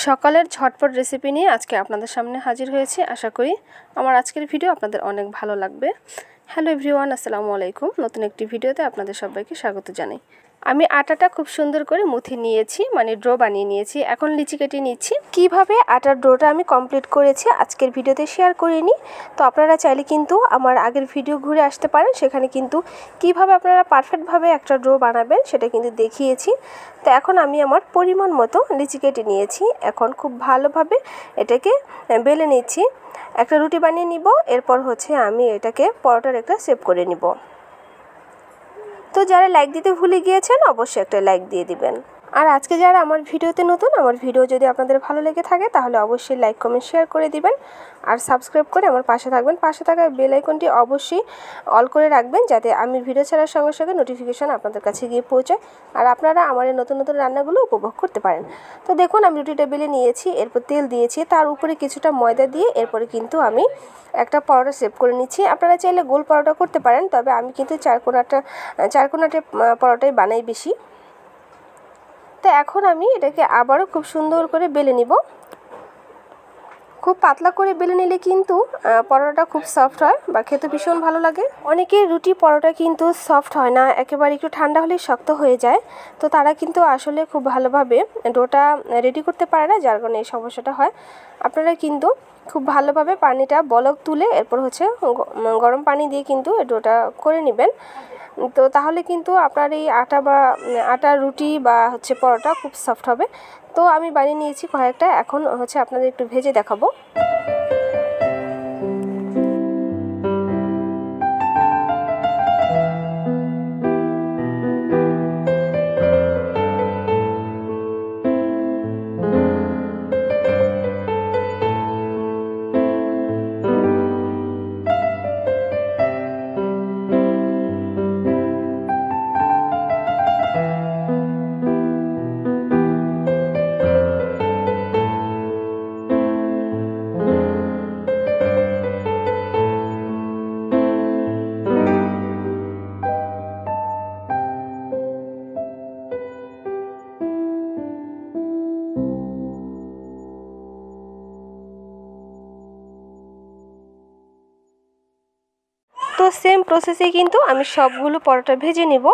সকালের ঝটপট রেসিপি নিয়ে আজকে আপনাদের সামনে হাজির হয়েছি। আশা করি আমার আজকের ভিডিও আপনাদের অনেক ভালো লাগবে। হ্যালো এভরিওয়ান, আসসালামু আলাইকুম। নতুন একটি ভিডিওতে আপনাদের সবাইকে স্বাগত জানাই। আমি আটাটা খুব সুন্দর করে মুথে নিয়েছি, মানে ডো বানিয়ে নিয়েছি। এখন লিচি কেটে নিচ্ছি। কিভাবে আটার ডোটা আমি কমপ্লিট করেছি আজকের ভিডিওতে শেয়ার করিনি। তো আপনারা চাইলে কিন্তু আমার আগের ভিডিও ঘুরে আসতে পারেন, সেখানে কিন্তু কিভাবে আপনারা পারফেক্টভাবে একটা ডো বানাবেন সেটা কিন্তু দেখিয়েছি। তো এখন আমি আমার পরিমাণ মতো লিচি কেটে নিয়েছি। এখন খুব ভালোভাবে এটাকে বেলে নিচ্ছি। একটা রুটি বানিয়ে নিব, এরপর আমি এটাকে পরোটার একটা শেপ করে নিব। তো যারা লাইক দিতে ভুলে গিয়েছেন অবশ্যই একটা লাইক দিয়ে দিবেন। আর আজকে যারা আমার ভিডিওতে নতুন, আমার ভিডিও যদি আপনাদের ভালো লেগে থাকে তাহলে অবশ্যই লাইক কমেন্ট শেয়ার করে দিবেন আর সাবস্ক্রাইব করে আমার পাশে থাকবেন। পাশে থাকা বেল আইকনটি অবশ্যই অল করে রাখবেন, যাতে আমি ভিডিও ছাড়ার সঙ্গে সঙ্গে নোটিফিকেশান আপনাদের কাছে গিয়ে পৌঁছায় আর আপনারা আমার এই নতুন নতুন রান্নাগুলো উপভোগ করতে পারেন। তো দেখুন, আমি রুটিটা বেলে নিয়েছি, এরপর তেল দিয়েছি, তার উপরে কিছুটা ময়দা দিয়ে এরপরে কিন্তু আমি একটা পরোটা শেপ করে নিচ্ছি। আপনারা চাইলে গোল পরোটা করতে পারেন, তবে আমি কিন্তু চারকোনাটে পরোটাই বানাই বেশি। তো এখন আমি এটাকে আবারও খুব সুন্দর করে বেলে নিব। খুব পাতলা করে বেলে নিলে কিন্তু পরোটাটা খুব সফট হয় বা খেতে ভীষণ ভালো লাগে। অনেকের রুটি পরোটা কিন্তু সফট হয় না, একেবারে একটু ঠান্ডা হলেই শক্ত হয়ে যায়। তো তারা কিন্তু আসলে খুব ভালোভাবে ডোটা রেডি করতে পারে না, যার কারণে এই সমস্যাটা হয়। আপনারা কিন্তু খুব ভালোভাবে পানিটা বলক তুলে এরপর গরম পানি দিয়ে কিন্তু ডোটা করে নেবেন। তো তাহলে কিন্তু আপনার এই আটা রুটি বা পরোটা খুব সফট হবে। তো আমি বানিয়ে নিয়েছি কয়েকটা, এখন আপনাদের একটু ভেজে দেখাবো। তো সেম প্রসেসে কিন্তু আমি সবগুলো পরোটা ভেজে নেব।